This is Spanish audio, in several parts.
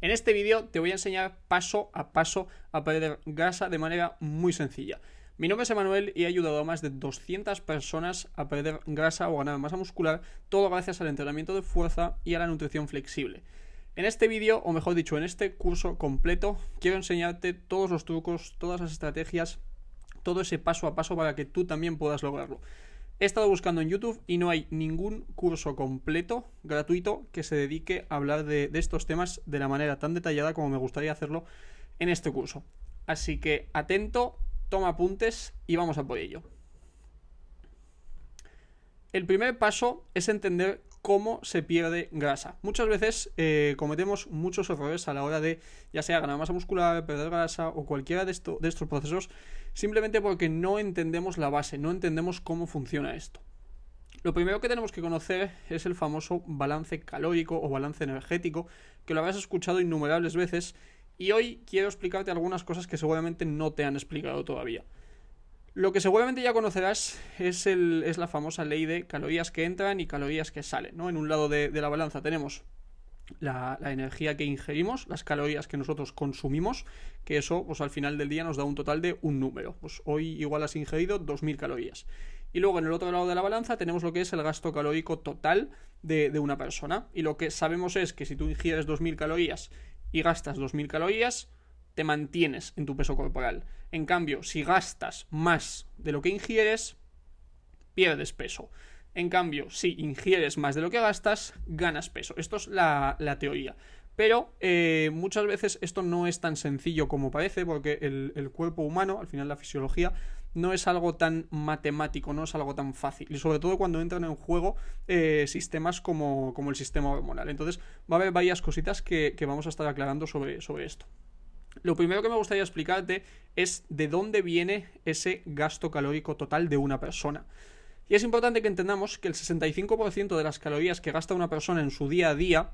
En este vídeo te voy a enseñar paso a paso a perder grasa de manera muy sencilla. Mi nombre es Emanuel y he ayudado a más de 200 personas a perder grasa o ganar masa muscular, todo gracias al entrenamiento de fuerza y a la nutrición flexible. En este vídeo, o mejor dicho, en este curso completo, quiero enseñarte todos los trucos, todas las estrategias, todo ese paso a paso para que tú también puedas lograrlo. He estado buscando en YouTube y no hay ningún curso completo, gratuito, que se dedique a hablar de estos temas de la manera tan detallada como me gustaría hacerlo en este curso. Así que atento, toma apuntes y vamos a por ello. El primer paso es entender cómo se pierde grasa. Muchas veces cometemos muchos errores a la hora de, ya sea ganar masa muscular, perder grasa o cualquiera de estos procesos, simplemente porque no entendemos la base, no entendemos cómo funciona esto. Lo primero que tenemos que conocer es el famoso balance calórico o balance energético, que lo habrás escuchado innumerables veces, y hoy quiero explicarte algunas cosas que seguramente no te han explicado todavía. Lo que seguramente ya conocerás es la famosa ley de calorías que entran y calorías que salen, ¿no? En un lado de la balanza tenemos la energía que ingerimos, las calorías que nosotros consumimos, que eso pues al final del día nos da un total de un número. Pues hoy igual has ingerido 2000 calorías. Y luego en el otro lado de la balanza tenemos lo que es el gasto calórico total de una persona. Y lo que sabemos es que si tú ingieres 2000 calorías y gastas 2000 calorías, te mantienes en tu peso corporal. En cambio, si gastas más de lo que ingieres, pierdes peso. En cambio, si ingieres más de lo que gastas, ganas peso. Esto es la teoría. Pero muchas veces esto no es tan sencillo como parece, porque el cuerpo humano, al final la fisiología, no es algo tan matemático, no es algo tan fácil. Y sobre todo cuando entran en juego sistemas como el sistema hormonal. Entonces va a haber varias cositas que vamos a estar aclarando sobre esto. Lo primero que me gustaría explicarte es de dónde viene ese gasto calórico total de una persona. Y es importante que entendamos que el 65% de las calorías que gasta una persona en su día a día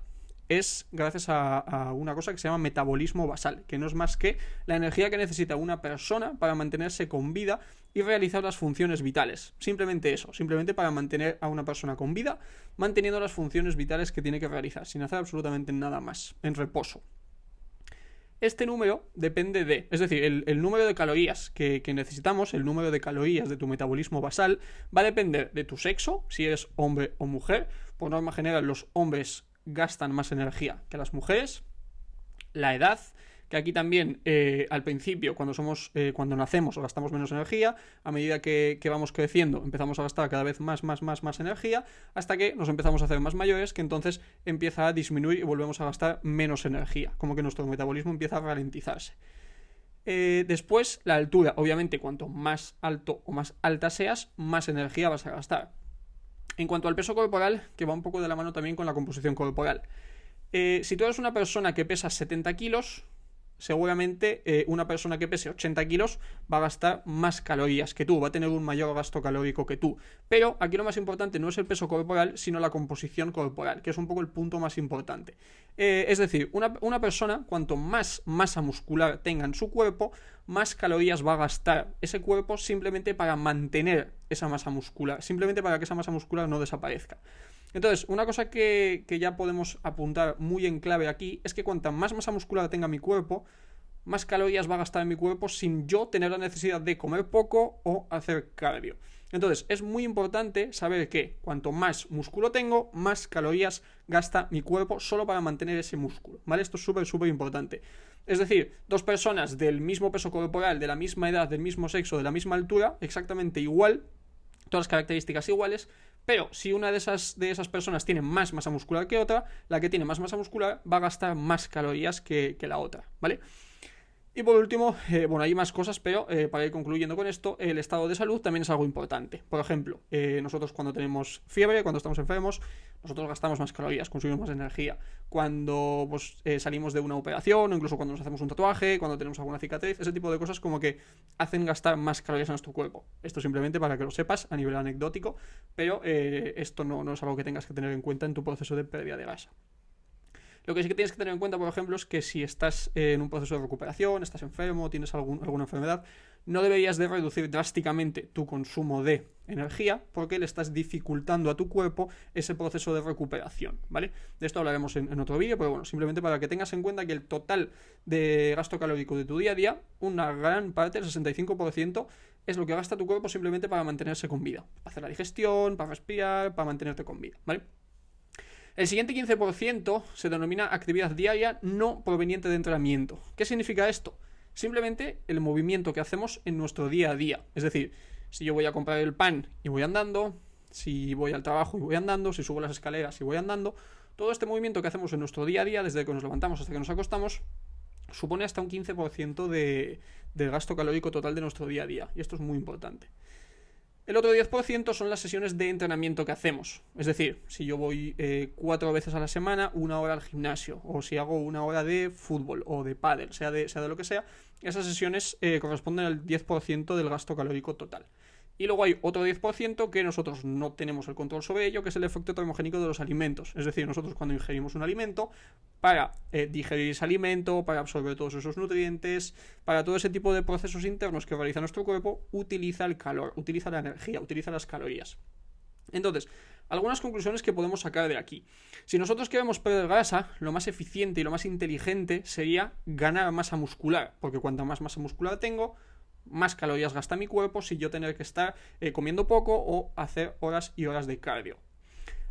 es gracias a una cosa que se llama metabolismo basal, que no es más que la energía que necesita una persona para mantenerse con vida y realizar las funciones vitales. Simplemente eso, simplemente para mantener a una persona con vida, manteniendo las funciones vitales que tiene que realizar, sin hacer absolutamente nada más, en reposo. Este número depende de, es decir, el número de calorías que necesitamos, el número de calorías de tu metabolismo basal, va a depender de tu sexo, si eres hombre o mujer. Por norma general, los hombres gastan más energía que las mujeres. La edad, que aquí también al principio, cuando nacemos, gastamos menos energía. A medida que vamos creciendo, empezamos a gastar cada vez más energía, hasta que nos empezamos a hacer más mayores, que entonces empieza a disminuir y volvemos a gastar menos energía, como que nuestro metabolismo empieza a ralentizarse. Después, la altura. Obviamente, cuanto más alto o más alta seas, más energía vas a gastar. En cuanto al peso corporal, que va un poco de la mano también con la composición corporal. Si tú eres una persona que pesa 70 kilos, seguramente una persona que pese 80 kilos va a gastar más calorías que tú, va a tener un mayor gasto calórico que tú. Pero aquí lo más importante no es el peso corporal, sino la composición corporal, que es un poco el punto más importante. Es decir, una persona, cuanto más masa muscular tenga en su cuerpo, más calorías va a gastar ese cuerpo simplemente para mantener esa masa muscular, simplemente para que esa masa muscular no desaparezca. Entonces, una cosa que ya podemos apuntar muy en clave aquí es que cuanta más masa muscular tenga mi cuerpo, más calorías va a gastar en mi cuerpo sin yo tener la necesidad de comer poco o hacer cardio. Entonces, es muy importante saber que cuanto más músculo tengo, más calorías gasta mi cuerpo solo para mantener ese músculo, ¿vale? Esto es súper importante. Es decir, dos personas del mismo peso corporal, de la misma edad, del mismo sexo, de la misma altura, exactamente igual, todas las características iguales, pero si una de esas personas tiene más masa muscular que otra, la que tiene más masa muscular va a gastar más calorías que la otra, ¿vale? Y por último, hay más cosas, pero para ir concluyendo con esto, el estado de salud también es algo importante. Por ejemplo, nosotros cuando tenemos fiebre, cuando estamos enfermos, nosotros gastamos más calorías, consumimos más energía. Cuando salimos de una operación, o incluso cuando nos hacemos un tatuaje, cuando tenemos alguna cicatriz, ese tipo de cosas como que hacen gastar más calorías en nuestro cuerpo. Esto simplemente para que lo sepas a nivel anecdótico, pero esto no es algo que tengas que tener en cuenta en tu proceso de pérdida de grasa. Lo que sí que tienes que tener en cuenta, por ejemplo, es que si estás en un proceso de recuperación, estás enfermo, tienes alguna enfermedad, no deberías de reducir drásticamente tu consumo de energía porque le estás dificultando a tu cuerpo ese proceso de recuperación, ¿vale? De esto hablaremos en otro vídeo, pero bueno, simplemente para que tengas en cuenta que el total de gasto calórico de tu día a día, una gran parte, el 65%, es lo que gasta tu cuerpo simplemente para mantenerse con vida, para hacer la digestión, para respirar, para mantenerte con vida, ¿vale? El siguiente 15% se denomina actividad diaria no proveniente de entrenamiento. ¿Qué significa esto? Simplemente el movimiento que hacemos en nuestro día a día. Es decir, si yo voy a comprar el pan y voy andando, si voy al trabajo y voy andando, si subo las escaleras y voy andando, todo este movimiento que hacemos en nuestro día a día, desde que nos levantamos hasta que nos acostamos, supone hasta un 15% del gasto calórico total de nuestro día a día. Y esto es muy importante. El otro 10% son las sesiones de entrenamiento que hacemos. Es decir, si yo voy 4 veces a la semana, 1 hora al gimnasio, o si hago 1 hora de fútbol o de pádel, sea de lo que sea, esas sesiones corresponden al 10% del gasto calórico total. Y luego hay otro 10% que nosotros no tenemos el control sobre ello, que es el efecto termogénico de los alimentos. Es decir, nosotros cuando ingerimos un alimento, para digerir ese alimento, para absorber todos esos nutrientes, para todo ese tipo de procesos internos que realiza nuestro cuerpo, utiliza el calor, utiliza la energía, utiliza las calorías. Entonces, algunas conclusiones que podemos sacar de aquí. Si nosotros queremos perder grasa, lo más eficiente y lo más inteligente sería ganar masa muscular, porque cuanta más masa muscular tengo, más calorías gasta mi cuerpo si yo tener que estar comiendo poco o hacer horas y horas de cardio.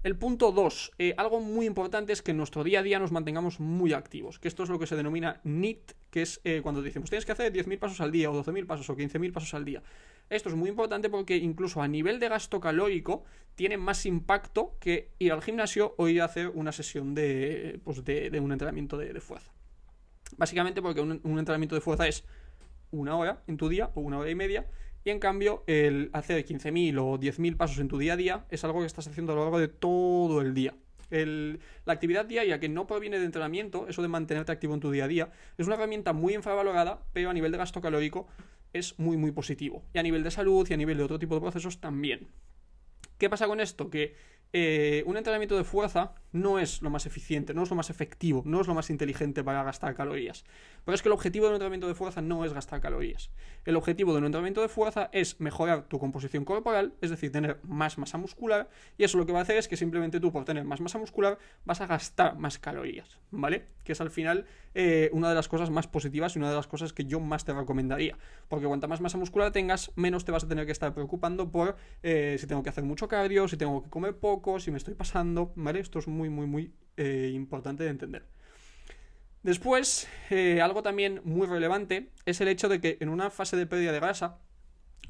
El punto 2, algo muy importante es que en nuestro día a día nos mantengamos muy activos, que esto es lo que se denomina NEAT, que es cuando decimos tienes que hacer 10.000 pasos al día o 12.000 pasos o 15.000 pasos al día. Esto es muy importante porque incluso a nivel de gasto calórico tiene más impacto que ir al gimnasio o ir a hacer una sesión de un entrenamiento de fuerza. Básicamente porque un entrenamiento de fuerza es 1 hora en tu día o 1 hora y media, y en cambio el hacer 15.000 o 10.000 pasos en tu día a día es algo que estás haciendo a lo largo de todo el día. La actividad diaria que no proviene de entrenamiento, eso de mantenerte activo en tu día a día, es una herramienta muy infravalorada, pero a nivel de gasto calórico es muy muy positivo, y a nivel de salud y a nivel de otro tipo de procesos también. ¿Qué pasa con esto? Que un entrenamiento de fuerza no es lo más eficiente, no es lo más efectivo, no es lo más inteligente para gastar calorías. Pero es que el objetivo de un entrenamiento de fuerza no es gastar calorías. El objetivo de un entrenamiento de fuerza es mejorar tu composición corporal, es decir, tener más masa muscular, y eso lo que va a hacer es que simplemente tú, por tener más masa muscular, vas a gastar más calorías, ¿vale? Que es al final una de las cosas más positivas y una de las cosas que yo más te recomendaría. Porque cuanta más masa muscular tengas, menos te vas a tener que estar preocupando por si tengo que hacer mucho cardio, si tengo que comer poco, si me estoy pasando, ¿vale? Esto es muy, muy, muy importante de entender. Después, algo también muy relevante es el hecho de que en una fase de pérdida de grasa,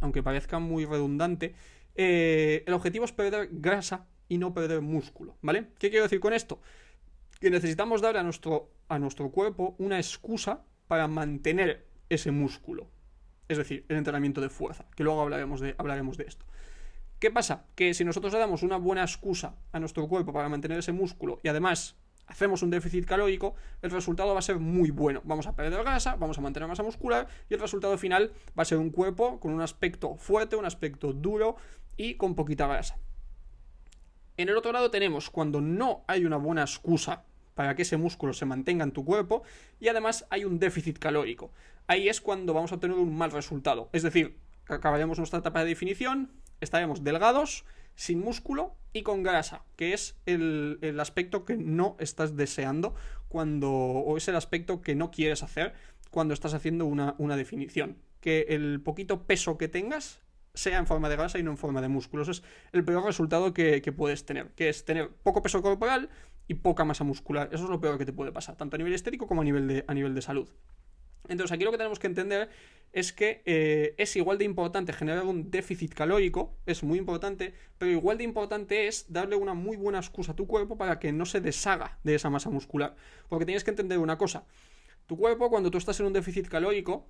aunque parezca muy redundante, el objetivo es perder grasa y no perder músculo, ¿vale? ¿Qué quiero decir con esto? Que necesitamos darle a nuestro cuerpo una excusa para mantener ese músculo, es decir, el entrenamiento de fuerza, que luego hablaremos de esto. ¿Qué pasa? Que si nosotros le damos una buena excusa a nuestro cuerpo para mantener ese músculo y además hacemos un déficit calórico, el resultado va a ser muy bueno. Vamos a perder grasa, vamos a mantener masa muscular y el resultado final va a ser un cuerpo con un aspecto fuerte, un aspecto duro y con poquita grasa. En el otro lado tenemos cuando no hay una buena excusa para que ese músculo se mantenga en tu cuerpo y además hay un déficit calórico. Ahí es cuando vamos a obtener un mal resultado. Es decir, acabaremos nuestra etapa de definición, estaremos delgados, sin músculo y con grasa, que es el aspecto que no estás deseando o es el aspecto que no quieres hacer cuando estás haciendo una definición. Que el poquito peso que tengas sea en forma de grasa y no en forma de músculo. Eso es el peor resultado que puedes tener, que es tener poco peso corporal y poca masa muscular. Eso es lo peor que te puede pasar, tanto a nivel estético como a nivel de salud. Entonces aquí lo que tenemos que entender es que es igual de importante generar un déficit calórico, es muy importante, pero igual de importante es darle una muy buena excusa a tu cuerpo para que no se deshaga de esa masa muscular. Porque tienes que entender una cosa, tu cuerpo cuando tú estás en un déficit calórico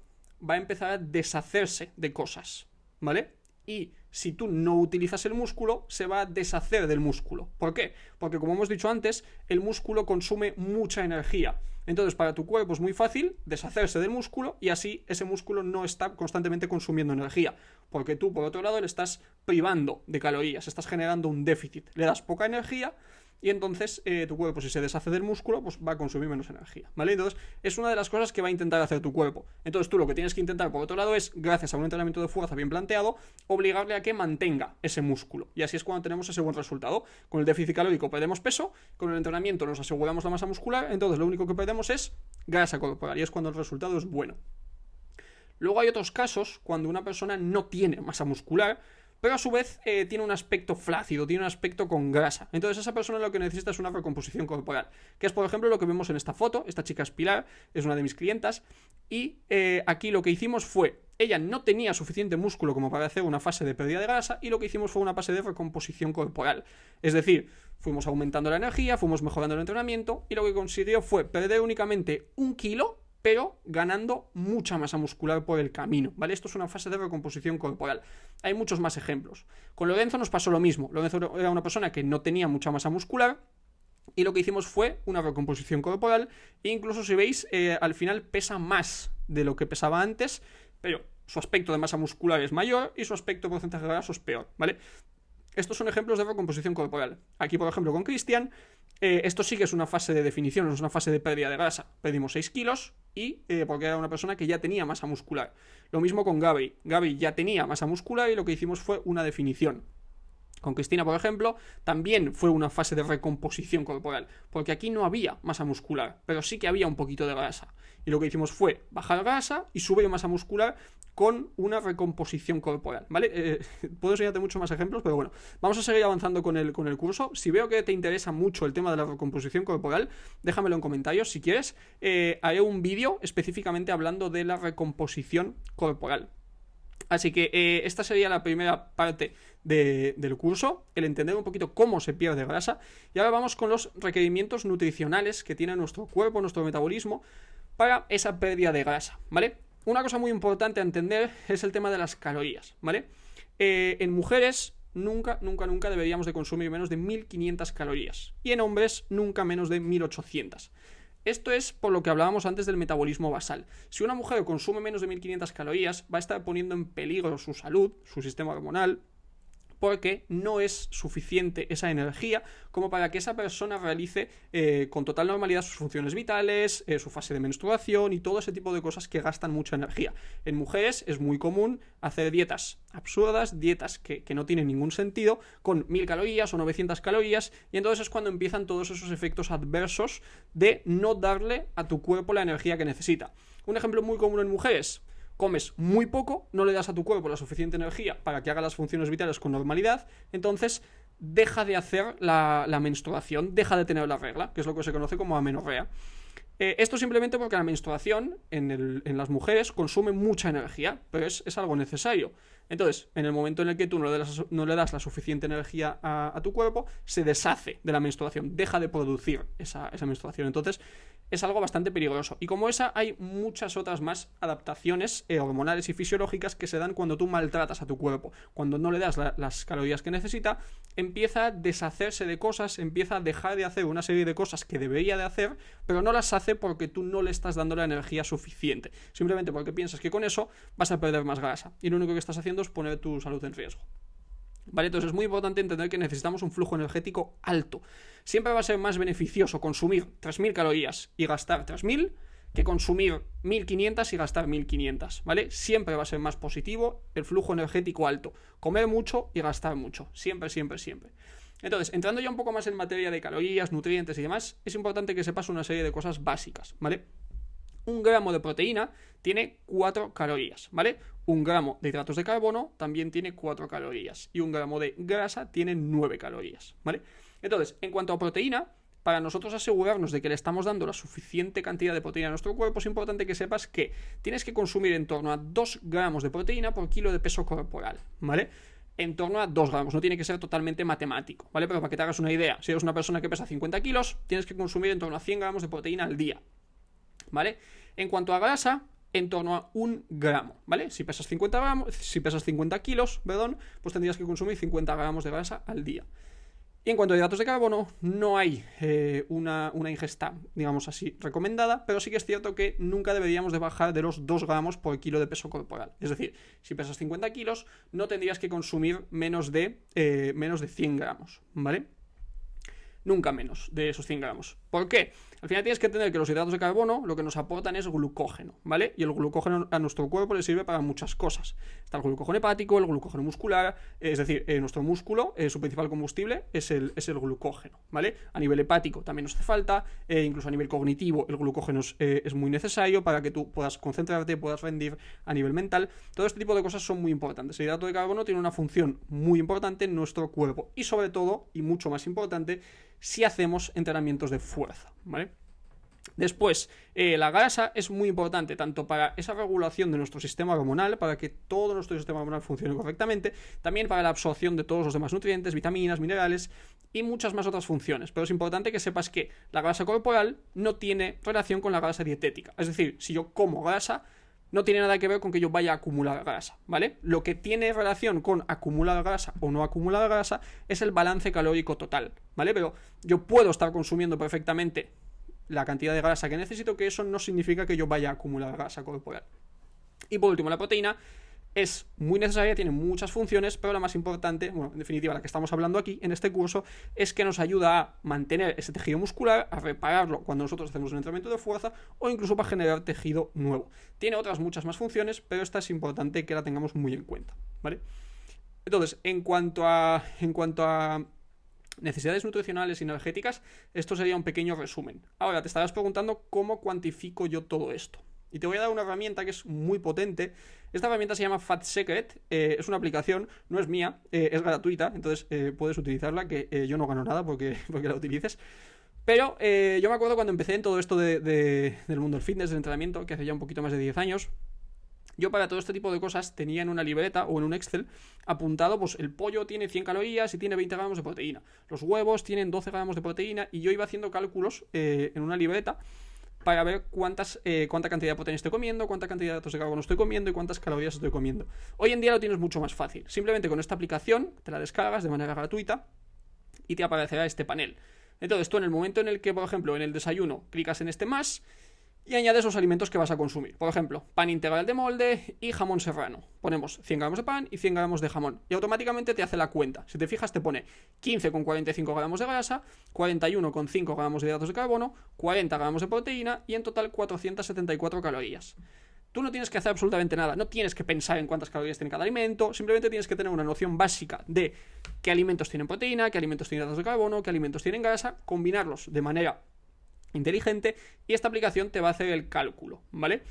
va a empezar a deshacerse de cosas, ¿vale? Y si tú no utilizas el músculo, se va a deshacer del músculo. ¿Por qué? Porque como hemos dicho antes, el músculo consume mucha energía. Entonces para tu cuerpo es muy fácil deshacerse del músculo y así ese músculo no está constantemente consumiendo energía. Porque tú, por otro lado, le estás privando de calorías, estás generando un déficit. Le das poca energía y entonces tu cuerpo, si se deshace del músculo, pues va a consumir menos energía, ¿vale? Entonces es una de las cosas que va a intentar hacer tu cuerpo. Entonces tú lo que tienes que intentar por otro lado es, gracias a un entrenamiento de fuerza bien planteado, obligarle a que mantenga ese músculo, y así es cuando tenemos ese buen resultado. Con el déficit calórico perdemos peso, con el entrenamiento nos aseguramos la masa muscular, entonces lo único que perdemos es grasa corporal, y es cuando el resultado es bueno. Luego hay otros casos cuando una persona no tiene masa muscular, pero a su vez tiene un aspecto flácido, tiene un aspecto con grasa. Entonces esa persona lo que necesita es una recomposición corporal, que es por ejemplo lo que vemos en esta foto. Esta chica es Pilar, es una de mis clientas, y aquí lo que hicimos fue, ella no tenía suficiente músculo como para hacer una fase de pérdida de grasa, y lo que hicimos fue una fase de recomposición corporal. Es decir, fuimos aumentando la energía, fuimos mejorando el entrenamiento, y lo que consiguió fue perder únicamente 1 kilo, pero ganando mucha masa muscular por el camino, ¿vale? Esto es una fase de recomposición corporal. Hay muchos más ejemplos. Con Lorenzo nos pasó lo mismo. Lorenzo era una persona que no tenía mucha masa muscular, y lo que hicimos fue una recomposición corporal, e incluso si veis, al final pesa más de lo que pesaba antes, pero su aspecto de masa muscular es mayor y su aspecto de porcentaje de grasa es peor, ¿vale? Estos son ejemplos de recomposición corporal. Aquí, por ejemplo, con Cristian, esto sí que es una fase de definición, no es una fase de pérdida de grasa. Perdimos 6 kilos y porque era una persona que ya tenía masa muscular. Lo mismo con Gaby. Gaby ya tenía masa muscular y lo que hicimos fue una definición. Con Cristina, por ejemplo, también fue una fase de recomposición corporal, porque aquí no había masa muscular, pero sí que había un poquito de grasa. Y lo que hicimos fue bajar grasa y subir masa muscular con una recomposición corporal, ¿vale? Puedo enseñarte muchos más ejemplos, pero bueno, vamos a seguir avanzando con el curso. Si veo que te interesa mucho el tema de la recomposición corporal, déjamelo en comentarios. Si quieres, haré un vídeo específicamente hablando de la recomposición corporal. Así que esta sería la primera parte del curso, el entender un poquito cómo se pierde grasa. Y ahora vamos con los requerimientos nutricionales que tiene nuestro cuerpo, nuestro metabolismo, para esa pérdida de grasa, ¿vale? Una cosa muy importante a entender es el tema de las calorías, ¿vale? En mujeres nunca deberíamos de consumir menos de 1500 calorías, y en hombres nunca menos de 1800. Esto es por lo que hablábamos antes del metabolismo basal. Si una mujer consume menos de 1500 calorías, va a estar poniendo en peligro su salud, su sistema hormonal, porque no es suficiente esa energía como para que esa persona realice con total normalidad sus funciones vitales, su fase de menstruación y todo ese tipo de cosas que gastan mucha energía. En mujeres es muy común hacer dietas absurdas, dietas que no tienen ningún sentido, con 1000 calorías o 900 calorías, y entonces es cuando empiezan todos esos efectos adversos de no darle a tu cuerpo la energía que necesita. Un ejemplo muy común en mujeres: comes muy poco, no le das a tu cuerpo la suficiente energía para que haga las funciones vitales con normalidad, entonces deja de hacer la menstruación, deja de tener la regla, que es lo que se conoce como amenorrea. Esto simplemente porque la menstruación en las mujeres consume mucha energía, pero es algo necesario. Entonces, en el momento en el que tú no le das la suficiente energía a tu cuerpo, se deshace de la menstruación, deja de producir esa menstruación. Entonces, es algo bastante peligroso. Y como esa, hay muchas otras más adaptaciones hormonales y fisiológicas que se dan cuando tú maltratas a tu cuerpo. Cuando no le das las calorías que necesita, empieza a deshacerse de cosas, empieza a dejar de hacer una serie de cosas que debería de hacer, pero no las hace porque tú no le estás dando la energía suficiente. Simplemente porque piensas que con eso vas a perder más grasa. Y lo único que estás haciendo es poner tu salud en riesgo. ¿Vale? Entonces es muy importante entender que necesitamos un flujo energético alto. Siempre va a ser más beneficioso consumir 3000 calorías y gastar 3000 que consumir 1500 y gastar 1500, ¿vale? Siempre va a ser más positivo el flujo energético alto. Comer mucho y gastar mucho. Siempre, siempre, siempre. Entonces, entrando ya un poco más en materia de calorías, nutrientes y demás, es importante que sepas una serie de cosas básicas, ¿vale? 1 gramo de proteína tiene 4 calorías, ¿vale? 1 gramo de hidratos de carbono también tiene 4 calorías. Y 1 gramo de grasa tiene 9 calorías, ¿vale? Entonces, en cuanto a proteína, para nosotros asegurarnos de que le estamos dando la suficiente cantidad de proteína a nuestro cuerpo, es importante que sepas que tienes que consumir en torno a 2 gramos de proteína por kilo de peso corporal, ¿vale? En torno a 2 gramos, no tiene que ser totalmente matemático, ¿vale? Pero para que te hagas una idea, si eres una persona que pesa 50 kilos, tienes que consumir en torno a 100 gramos de proteína al día, ¿vale? En cuanto a grasa, en torno a 1 gramo, ¿vale? Si pesas 50 kilos, pues tendrías que consumir 50 gramos de grasa al día. Y en cuanto a hidratos de carbono, no hay una ingesta, digamos así, recomendada, pero sí que es cierto que nunca deberíamos de bajar de los 2 gramos por kilo de peso corporal. Es decir, si pesas 50 kilos, no tendrías que consumir menos de 100 gramos, ¿vale? nunca menos de esos 100 gramos. ¿Por qué? Al final tienes que entender que los hidratos de carbono lo que nos aportan es glucógeno, ¿vale? Y el glucógeno a nuestro cuerpo le sirve para muchas cosas. Está el glucógeno hepático, el glucógeno muscular, es decir, nuestro músculo, su principal combustible es el glucógeno, ¿vale? A nivel hepático también nos hace falta, incluso a nivel cognitivo el glucógeno es muy necesario para que tú puedas concentrarte, puedas rendir a nivel mental. Todo este tipo de cosas son muy importantes. El hidrato de carbono tiene una función muy importante en nuestro cuerpo y sobre todo, y mucho más importante, si hacemos entrenamientos de fuerza, ¿vale? Después, la grasa es muy importante tanto para esa regulación de nuestro sistema hormonal, para que todo nuestro sistema hormonal funcione correctamente, también para la absorción de todos los demás nutrientes, vitaminas, minerales y muchas más otras funciones. Pero es importante que sepas que la grasa corporal no tiene relación con la grasa dietética. Es decir, si yo como grasa, no tiene nada que ver con que yo vaya a acumular grasa, ¿vale? Lo que tiene relación con acumular grasa o no acumular grasa es el balance calórico total, ¿vale? Pero yo puedo estar consumiendo perfectamente la cantidad de grasa que necesito, que eso no significa que yo vaya a acumular grasa corporal. Y por último, la proteína es muy necesaria, tiene muchas funciones, pero la más importante, bueno, en definitiva la que estamos hablando aquí en este curso, es que nos ayuda a mantener ese tejido muscular, a repararlo cuando nosotros hacemos un entrenamiento de fuerza o incluso para generar tejido nuevo. Tiene otras muchas más funciones, pero esta es importante que la tengamos muy en cuenta, ¿vale? Entonces, en cuanto a necesidades nutricionales y energéticas, esto sería un pequeño resumen. Ahora te estarás preguntando cómo cuantifico yo todo esto. Y te voy a dar una herramienta que es muy potente. Esta herramienta se llama Fat Secret, es una aplicación, no es mía, es gratuita, entonces puedes utilizarla, que yo no gano nada porque la utilices. Pero yo me acuerdo cuando empecé en todo esto del mundo del fitness, del entrenamiento, que hace ya un poquito más de 10 años, yo para todo este tipo de cosas tenía en una libreta o en un Excel apuntado, pues el pollo tiene 100 calorías y tiene 20 gramos de proteína. Los huevos tienen 12 gramos de proteína y yo iba haciendo cálculos en una libreta para ver cuánta cantidad de proteína estoy comiendo, cuánta cantidad de hidratos de carbono estoy comiendo y cuántas calorías estoy comiendo. Hoy en día lo tienes mucho más fácil. Simplemente con esta aplicación te la descargas de manera gratuita y te aparecerá este panel. Entonces tú en el momento en el que, por ejemplo, en el desayuno clicas en este más y añades los alimentos que vas a consumir. Por ejemplo, pan integral de molde y jamón serrano. Ponemos 100 gramos de pan y 100 gramos de jamón. Y automáticamente te hace la cuenta. Si te fijas, te pone 15,45 gramos de grasa, 41,5 gramos de hidratos de carbono, 40 gramos de proteína y en total 474 calorías. Tú no tienes que hacer absolutamente nada. No tienes que pensar en cuántas calorías tiene cada alimento. Simplemente tienes que tener una noción básica de qué alimentos tienen proteína, qué alimentos tienen hidratos de carbono, qué alimentos tienen grasa, combinarlos de manera inteligente y esta aplicación te va a hacer el cálculo, ¿vale?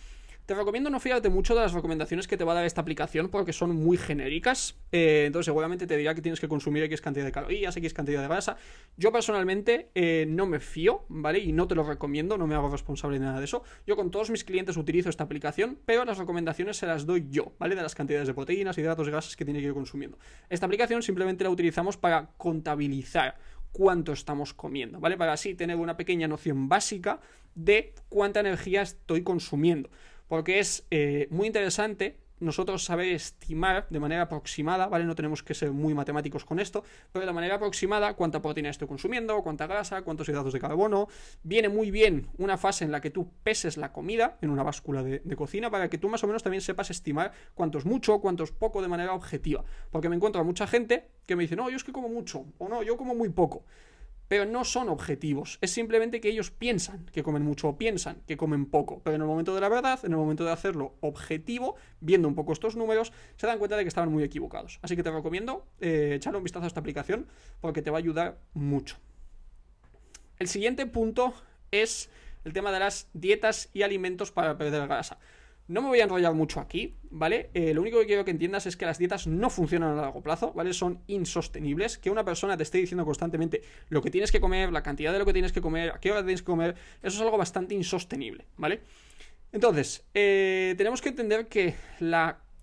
Te recomiendo no fiarte mucho de las recomendaciones que te va a dar esta aplicación porque son muy genéricas, entonces seguramente te dirá que tienes que consumir X cantidad de calorías, X cantidad de grasa. Yo personalmente no me fío, ¿vale? Y no te lo recomiendo, no me hago responsable de nada de eso. Yo con todos mis clientes utilizo esta aplicación, pero las recomendaciones se las doy yo, ¿vale? De las cantidades de proteínas, hidratos y grasas que tiene que ir consumiendo. Esta aplicación simplemente la utilizamos para contabilizar cuánto estamos comiendo, ¿vale? Para así tener una pequeña noción básica de cuánta energía estoy consumiendo. Porque es muy interesante nosotros saber estimar de manera aproximada, ¿vale? No tenemos que ser muy matemáticos con esto, pero de manera aproximada cuánta proteína estoy consumiendo, cuánta grasa, cuántos hidratos de carbono. Viene muy bien una fase en la que tú peses la comida en una báscula de cocina para que tú más o menos también sepas estimar cuánto es mucho, cuánto es poco de manera objetiva. Porque me encuentro a mucha gente que me dice, no, yo es que como mucho, o no, yo como muy poco. Pero no son objetivos, es simplemente que ellos piensan que comen mucho o piensan que comen poco, pero en el momento de la verdad, en el momento de hacerlo objetivo, viendo un poco estos números, se dan cuenta de que estaban muy equivocados. Así que te recomiendo echarle un vistazo a esta aplicación porque te va a ayudar mucho. El siguiente punto es el tema de las dietas y alimentos para perder grasa. No me voy a enrollar mucho aquí, ¿vale? Lo único que quiero que entiendas es que las dietas no funcionan a largo plazo, ¿vale? Son insostenibles. Que una persona te esté diciendo constantemente lo que tienes que comer, la cantidad de lo que tienes que comer, a qué hora tienes que comer, eso es algo bastante insostenible, ¿vale? Entonces, tenemos que entender que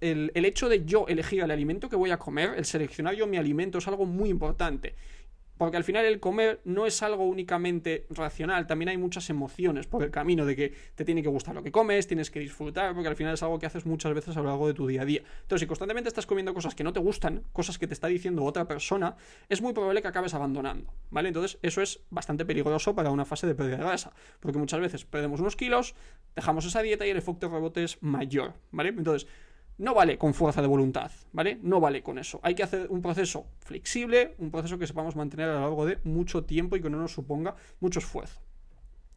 el hecho de yo elegir el alimento que voy a comer, el seleccionar yo mi alimento, es algo muy importante. Porque al final el comer no es algo únicamente racional, también hay muchas emociones por el camino de que te tiene que gustar lo que comes, tienes que disfrutar, porque al final es algo que haces muchas veces a lo largo de tu día a día. Entonces, si constantemente estás comiendo cosas que no te gustan, cosas que te está diciendo otra persona, es muy probable que acabes abandonando, ¿vale? Entonces, eso es bastante peligroso para una fase de pérdida de grasa, porque muchas veces perdemos unos kilos, dejamos esa dieta y el efecto rebote es mayor, ¿vale? Entonces, no vale con fuerza de voluntad, ¿vale? No vale con eso. Hay que hacer un proceso flexible, un proceso que sepamos mantener a lo largo de mucho tiempo y que no nos suponga mucho esfuerzo.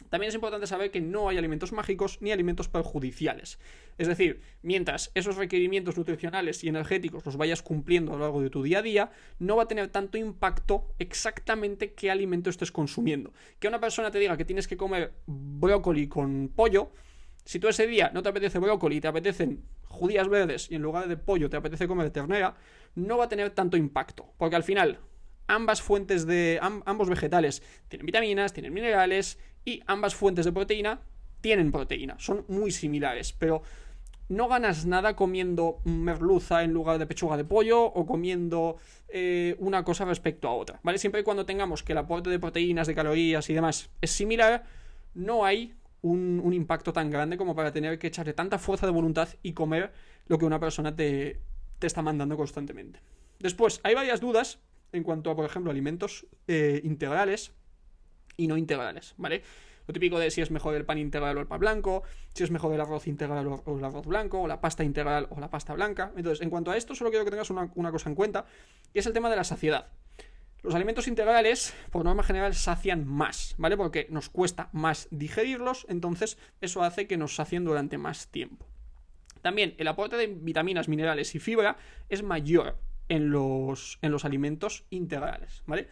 También es importante saber que no hay alimentos mágicos ni alimentos perjudiciales. Es decir, mientras esos requerimientos nutricionales y energéticos los vayas cumpliendo a lo largo de tu día a día, no va a tener tanto impacto exactamente qué alimento estés consumiendo. Que una persona te diga que tienes que comer brócoli con pollo, si tú ese día no te apetece brócoli y te apetecen judías verdes y en lugar de pollo te apetece comer ternera, no va a tener tanto impacto. Porque al final, ambos vegetales tienen vitaminas, tienen minerales y ambas fuentes de proteína tienen proteína. Son muy similares, pero no ganas nada comiendo merluza en lugar de pechuga de pollo o comiendo una cosa respecto a otra, ¿vale? Siempre y cuando tengamos que el aporte de proteínas, de calorías y demás es similar, no hay un impacto tan grande como para tener que echarle tanta fuerza de voluntad y comer lo que una persona te está mandando constantemente. Después, hay varias dudas en cuanto a, por ejemplo, alimentos integrales y no integrales, ¿vale? Lo típico de si es mejor el pan integral o el pan blanco, si es mejor el arroz integral o el arroz blanco, o la pasta integral o la pasta blanca. Entonces, en cuanto a esto, solo quiero que tengas una cosa en cuenta, y es el tema de la saciedad. Los alimentos integrales, por norma general, sacian más, ¿vale? Porque nos cuesta más digerirlos, entonces eso hace que nos sacien durante más tiempo. También el aporte de vitaminas, minerales y fibra es mayor en los alimentos integrales, ¿vale?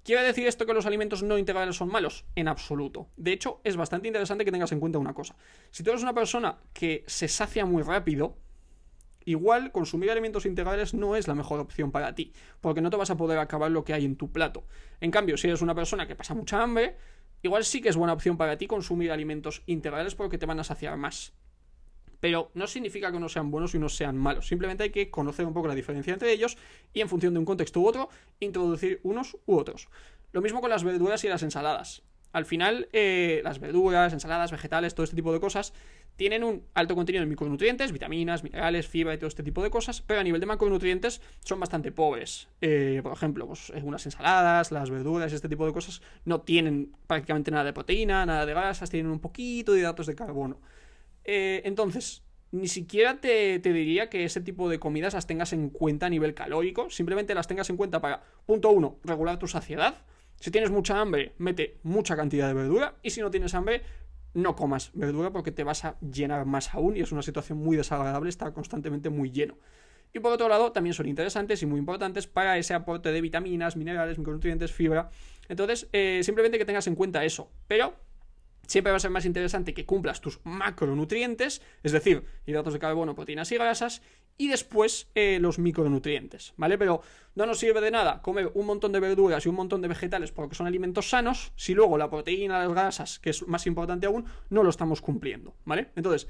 ¿Quiere decir esto que los alimentos no integrales son malos? En absoluto. De hecho, es bastante interesante que tengas en cuenta una cosa. Si tú eres una persona que se sacia muy rápido, igual consumir alimentos integrales no es la mejor opción para ti, porque no te vas a poder acabar lo que hay en tu plato. En cambio, si eres una persona que pasa mucha hambre, igual sí que es buena opción para ti consumir alimentos integrales porque te van a saciar más. Pero no significa que unos sean buenos y unos sean malos. Simplemente hay que conocer un poco la diferencia entre ellos y en función de un contexto u otro, introducir unos u otros. Lo mismo con las verduras y las ensaladas. Al final, las verduras, ensaladas, vegetales, todo este tipo de cosas tienen un alto contenido en micronutrientes, vitaminas, minerales, fibra y todo este tipo de cosas, pero a nivel de macronutrientes son bastante pobres. Por ejemplo, pues, unas ensaladas, las verduras, este tipo de cosas no tienen prácticamente nada de proteína, nada de grasas, tienen un poquito de hidratos de carbono. Entonces, ni siquiera te diría que ese tipo de comidas las tengas en cuenta a nivel calórico, simplemente las tengas en cuenta para, punto 1, regular tu saciedad. Si tienes mucha hambre, mete mucha cantidad de verdura, y si no tienes hambre, no comas verdura porque te vas a llenar más aún y es una situación muy desagradable estar constantemente muy lleno. Y por otro lado, también son interesantes y muy importantes para ese aporte de vitaminas, minerales, micronutrientes, fibra. Entonces, simplemente que tengas en cuenta eso, pero siempre va a ser más interesante que cumplas tus macronutrientes, es decir, hidratos de carbono, proteínas y grasas, y después los micronutrientes, ¿vale? Pero no nos sirve de nada comer un montón de verduras y un montón de vegetales porque son alimentos sanos, si luego la proteína, las grasas, que es más importante aún, no lo estamos cumpliendo, ¿vale? Entonces,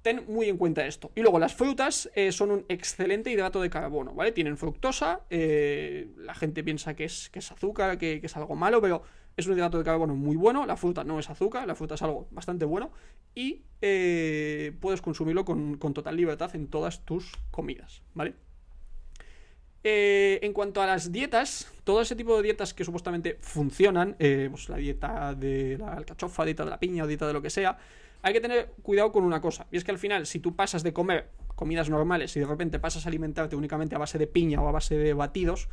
ten muy en cuenta esto. Y luego las frutas son un excelente hidrato de carbono, ¿vale? Tienen fructosa, la gente piensa que es azúcar, que es algo malo, pero es un hidrato de carbono muy bueno. La fruta no es azúcar, la fruta es algo bastante bueno y puedes consumirlo con total libertad en todas tus comidas, ¿vale? En cuanto a las dietas, todo ese tipo de dietas que supuestamente funcionan, pues la dieta de la alcachofa, dieta de la piña o dieta de lo que sea, hay que tener cuidado con una cosa, y es que al final, si tú pasas de comer comidas normales y de repente pasas a alimentarte únicamente a base de piña o a base de batidos,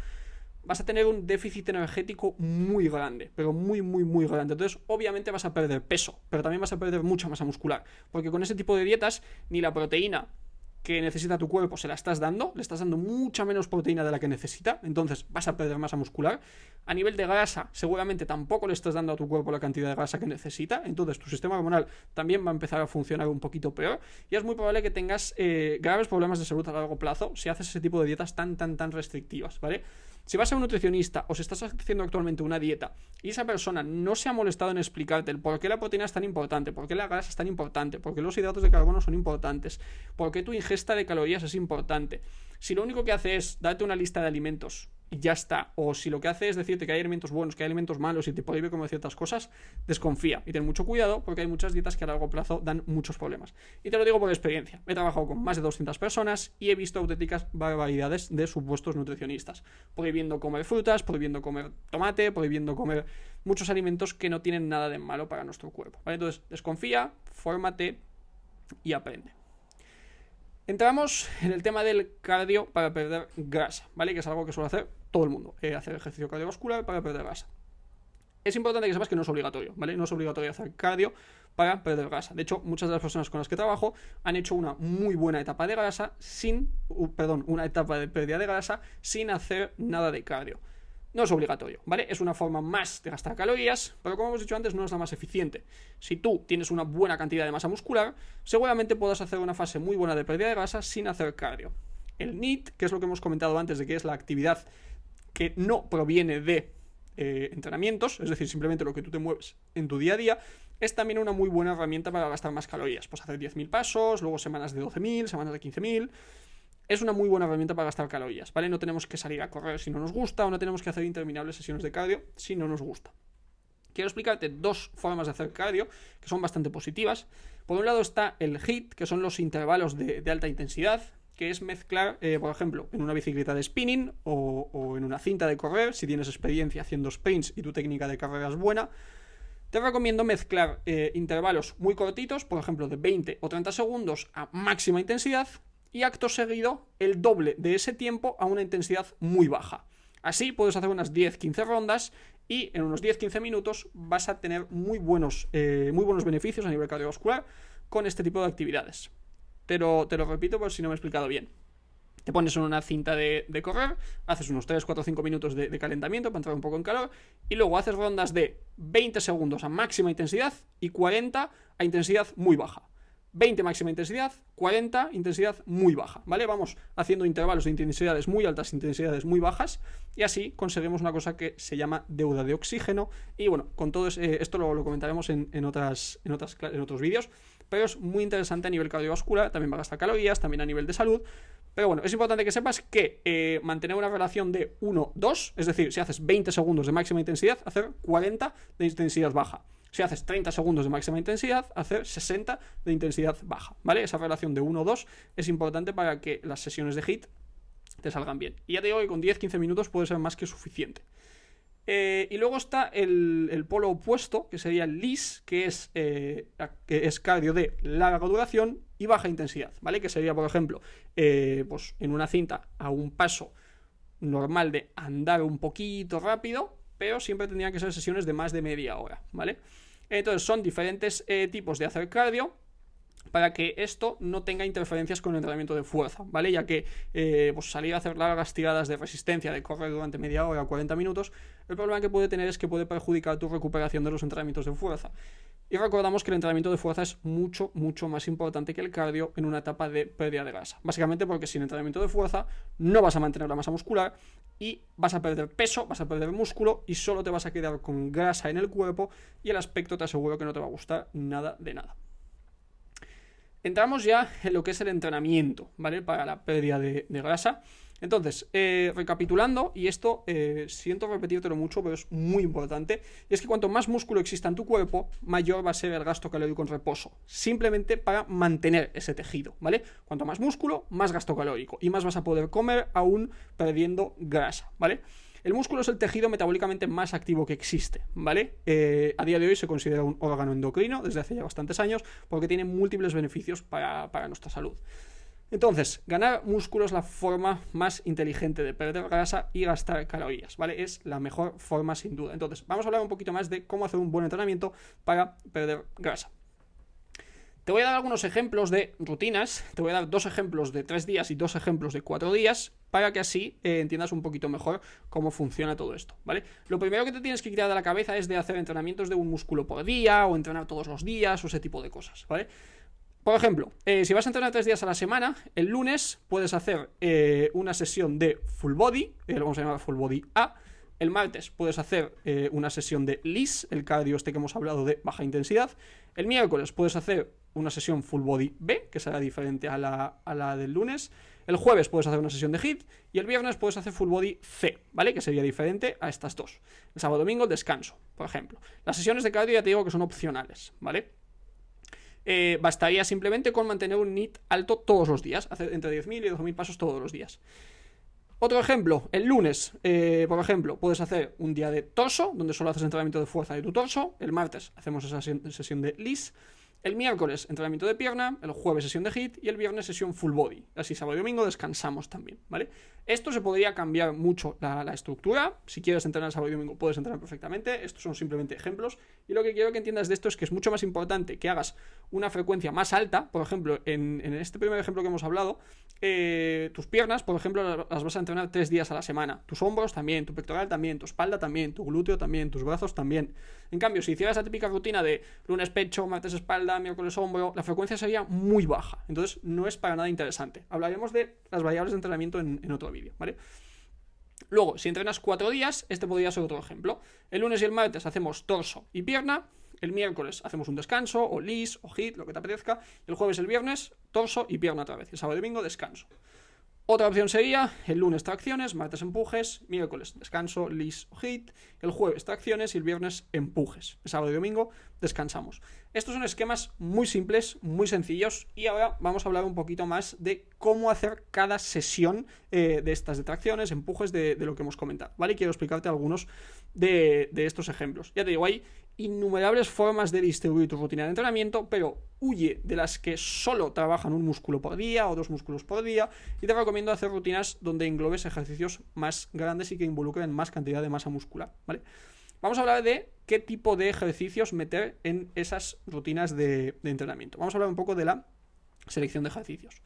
vas a tener un déficit energético muy grande, pero muy, muy, muy grande. Entonces, obviamente vas a perder peso, pero también vas a perder mucha masa muscular, porque con ese tipo de dietas, ni la proteína que necesita tu cuerpo se la estás dando, le estás dando mucha menos proteína de la que necesita, entonces vas a perder masa muscular. A nivel de grasa, seguramente tampoco le estás dando a tu cuerpo la cantidad de grasa que necesita, entonces tu sistema hormonal también va a empezar a funcionar un poquito peor y es muy probable que tengas graves problemas de salud a largo plazo si haces ese tipo de dietas tan restrictivas, ¿vale? Si vas a un nutricionista o si estás haciendo actualmente una dieta y esa persona no se ha molestado en explicarte el por qué la proteína es tan importante, por qué la grasa es tan importante, por qué los hidratos de carbono son importantes, por qué tu ingesta de calorías es importante, si lo único que hace es darte una lista de alimentos y ya está, o si lo que hace es decirte que hay alimentos buenos, que hay alimentos malos y te prohíbe comer ciertas cosas, desconfía y ten mucho cuidado porque hay muchas dietas que a largo plazo dan muchos problemas. Y te lo digo por experiencia, he trabajado con más de 200 personas y he visto auténticas barbaridades de supuestos nutricionistas, prohibiendo comer frutas, prohibiendo comer tomate, prohibiendo comer muchos alimentos que no tienen nada de malo para nuestro cuerpo, ¿vale? Entonces, desconfía, fórmate y aprende. Entramos en el tema del cardio para perder grasa, ¿vale? Que es algo que suele hacer todo el mundo, hacer ejercicio cardiovascular para perder grasa. Es importante que sepas que no es obligatorio, ¿vale? No es obligatorio hacer cardio para perder grasa. De hecho, muchas de las personas con las que trabajo han hecho una muy buena etapa de grasa una etapa de pérdida de grasa sin hacer nada de cardio. No es obligatorio, ¿vale? Es una forma más de gastar calorías, pero como hemos dicho antes, no es la más eficiente. Si tú tienes una buena cantidad de masa muscular, seguramente puedas hacer una fase muy buena de pérdida de grasa sin hacer cardio. El NEAT, que es lo que hemos comentado antes de que es la actividad que no proviene de entrenamientos, es decir, simplemente lo que tú te mueves en tu día a día, es también una muy buena herramienta para gastar más calorías. Pues hacer 10.000 pasos, luego semanas de 12.000, semanas de 15.000... Es una muy buena herramienta para gastar calorías, ¿vale? No tenemos que salir a correr si no nos gusta, o no tenemos que hacer interminables sesiones de cardio si no nos gusta. Quiero explicarte dos formas de hacer cardio que son bastante positivas. Por un lado está el HIIT, que son los intervalos de alta intensidad, que es mezclar, por ejemplo, en una bicicleta de spinning o en una cinta de correr, si tienes experiencia haciendo sprints y tu técnica de carrera es buena. Te recomiendo mezclar intervalos muy cortitos, por ejemplo, de 20 o 30 segundos a máxima intensidad, y acto seguido el doble de ese tiempo a una intensidad muy baja. Así puedes hacer unas 10-15 rondas y en unos 10-15 minutos vas a tener muy buenos beneficios a nivel cardiovascular con este tipo de actividades. Te lo repito por si no me he explicado bien. Te pones en una cinta de correr, haces unos 3, 4, 5 minutos de calentamiento para entrar un poco en calor y luego haces rondas de 20 segundos a máxima intensidad y 40 a intensidad muy baja. 20 máxima intensidad, 40 intensidad muy baja, ¿vale? Vamos haciendo intervalos de intensidades muy altas, intensidades muy bajas, y así conseguimos una cosa que se llama deuda de oxígeno. Y bueno, con todo esto lo comentaremos en otros vídeos, pero es muy interesante a nivel cardiovascular, también va a gastar calorías, también a nivel de salud. Pero bueno, es importante que sepas que mantener una relación de 1-2, es decir, si haces 20 segundos de máxima intensidad, hacer 40 de intensidad baja. Si haces 30 segundos de máxima intensidad, hacer 60 de intensidad baja, ¿vale? Esa relación de 1-2 es importante para que las sesiones de HIIT te salgan bien. Y ya te digo que con 10-15 minutos puede ser más que suficiente. Y luego está el polo opuesto, que sería el LIS, que es cardio de larga duración y baja intensidad, ¿vale? Que sería, por ejemplo, pues en una cinta a un paso normal de andar un poquito rápido, pero siempre tendrían que ser sesiones de más de media hora, ¿vale? Entonces son diferentes tipos de hacer cardio para que esto no tenga interferencias con el entrenamiento de fuerza, ¿vale? Ya que pues salir a hacer largas tiradas de resistencia, de correr durante media hora o 40 minutos, el problema que puede tener es que puede perjudicar tu recuperación de los entrenamientos de fuerza. Y recordamos que el entrenamiento de fuerza es mucho, mucho más importante que el cardio en una etapa de pérdida de grasa. Básicamente porque sin entrenamiento de fuerza no vas a mantener la masa muscular y vas a perder peso, vas a perder músculo y solo te vas a quedar con grasa en el cuerpo y el aspecto te aseguro que no te va a gustar nada de nada. Entramos ya en lo que es el entrenamiento, ¿vale? Para la pérdida de grasa. Entonces, recapitulando, y esto siento repetírtelo mucho, pero es muy importante, y es que cuanto más músculo exista en tu cuerpo, mayor va a ser el gasto calórico en reposo, simplemente para mantener ese tejido, ¿vale? Cuanto más músculo, más gasto calórico, y más vas a poder comer aún perdiendo grasa, ¿vale? El músculo es el tejido metabólicamente más activo que existe, ¿vale? A día de hoy se considera un órgano endocrino desde hace ya bastantes años porque tiene múltiples beneficios para nuestra salud. Entonces, ganar músculo es la forma más inteligente de perder grasa y gastar calorías, ¿vale? Es la mejor forma sin duda. Entonces, vamos a hablar un poquito más de cómo hacer un buen entrenamiento para perder grasa. Te voy a dar algunos ejemplos de rutinas, te voy a dar 2 ejemplos de 3 días y 2 ejemplos de 4 días para que así entiendas un poquito mejor cómo funciona todo esto, ¿vale? Lo primero que te tienes que quitar de la cabeza es de hacer entrenamientos de un músculo por día o entrenar todos los días o ese tipo de cosas, ¿vale? Por ejemplo, si vas a entrenar 3 días a la semana, el lunes puedes hacer una sesión de full body, lo vamos a llamar full body A. El martes puedes hacer una sesión de LIS, el cardio este que hemos hablado de baja intensidad. El miércoles puedes hacer una sesión full body B, que será diferente a la del lunes. El jueves puedes hacer una sesión de HIIT y el viernes puedes hacer full body C, ¿vale? Que sería diferente a estas dos. El sábado y domingo descanso, por ejemplo. Las sesiones de cardio ya te digo que son opcionales, ¿vale? Bastaría simplemente con mantener un NEAT alto todos los días, hacer entre 10.000 y 12.000 pasos todos los días. Otro ejemplo, el lunes, por ejemplo, puedes hacer un día de torso, donde solo haces entrenamiento de fuerza de tu torso. El martes hacemos esa sesión de LIS. El miércoles entrenamiento de pierna, el jueves sesión de HIIT y el viernes sesión full body. Así sábado y domingo descansamos también, ¿vale? Esto se podría cambiar mucho la estructura. Si quieres entrenar sábado y domingo puedes entrenar perfectamente. Estos son simplemente ejemplos. Y lo que quiero que entiendas de esto es que es mucho más importante que hagas una frecuencia más alta. Por ejemplo, en este primer ejemplo que hemos hablado, tus piernas, por ejemplo, las vas a entrenar 3 días a la semana. Tus hombros también, tu pectoral también, tu espalda también, tu glúteo también, tus brazos también. En cambio, si hicieras la típica rutina de lunes pecho, martes espalda, miércoles hombro, la frecuencia sería muy baja. Entonces no es para nada interesante. Hablaremos de las variables de entrenamiento en otro vídeo, ¿vale? Luego, si entrenas 4 días, este podría ser otro ejemplo. El lunes y el martes hacemos torso y pierna. El miércoles hacemos un descanso, o LISS, o HIIT, lo que te apetezca. El jueves y el viernes, torso y pierna otra vez. Y el sábado y domingo, descanso. Otra opción sería el lunes tracciones, martes empujes, miércoles descanso, LISS o HIIT, el jueves tracciones y el viernes empujes. El sábado y domingo descansamos. Estos son esquemas muy simples, muy sencillos, y ahora vamos a hablar un poquito más de cómo hacer cada sesión de estas de tracciones, empujes, de lo que hemos comentado, ¿vale? Y quiero explicarte algunos de estos ejemplos. Ya te digo, hay innumerables formas de distribuir tu rutina de entrenamiento, pero huye de las que solo trabajan un músculo por día o 2 músculos por día, y te recomiendo hacer rutinas donde englobes ejercicios más grandes y que involucren más cantidad de masa muscular, ¿vale? Vamos a hablar de qué tipo de ejercicios meter en esas rutinas de entrenamiento. Vamos a hablar un poco de la selección de ejercicios.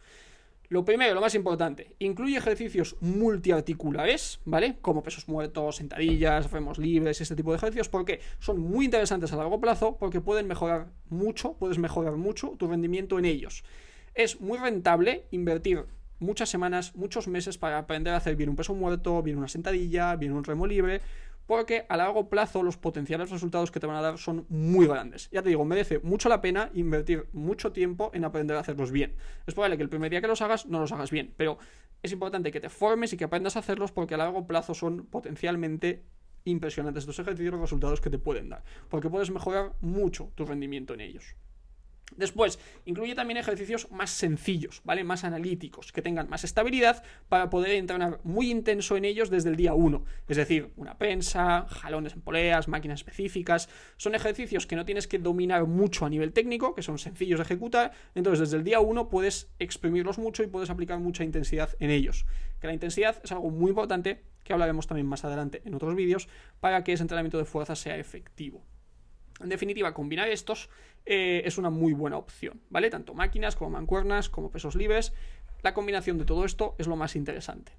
Lo primero, lo más importante, incluye ejercicios multiarticulares, ¿vale? Como pesos muertos, sentadillas, remos libres, este tipo de ejercicios, porque son muy interesantes a largo plazo, porque puedes mejorar mucho tu rendimiento en ellos. Es muy rentable invertir muchas semanas, muchos meses para aprender a hacer bien un peso muerto, bien una sentadilla, bien un remo libre, porque a largo plazo los potenciales resultados que te van a dar son muy grandes. Ya te digo, merece mucho la pena invertir mucho tiempo en aprender a hacerlos bien. Es probable que el primer día que los hagas no los hagas bien, pero es importante que te formes y que aprendas a hacerlos, porque a largo plazo son potencialmente impresionantes estos ejercicios y los resultados que te pueden dar, porque puedes mejorar mucho tu rendimiento en ellos. Después, incluye también ejercicios más sencillos, ¿vale? Más analíticos, que tengan más estabilidad para poder entrenar muy intenso en ellos desde el día 1. Es decir, una prensa, jalones en poleas, máquinas específicas. Son ejercicios que no tienes que dominar mucho a nivel técnico, que son sencillos de ejecutar. Entonces, desde el día 1 puedes exprimirlos mucho y puedes aplicar mucha intensidad en ellos. Que la intensidad es algo muy importante, que hablaremos también más adelante en otros vídeos, para que ese entrenamiento de fuerza sea efectivo. En definitiva, combinar estos es una muy buena opción, ¿vale? Tanto máquinas como mancuernas, como pesos libres. La combinación de todo esto es lo más interesante.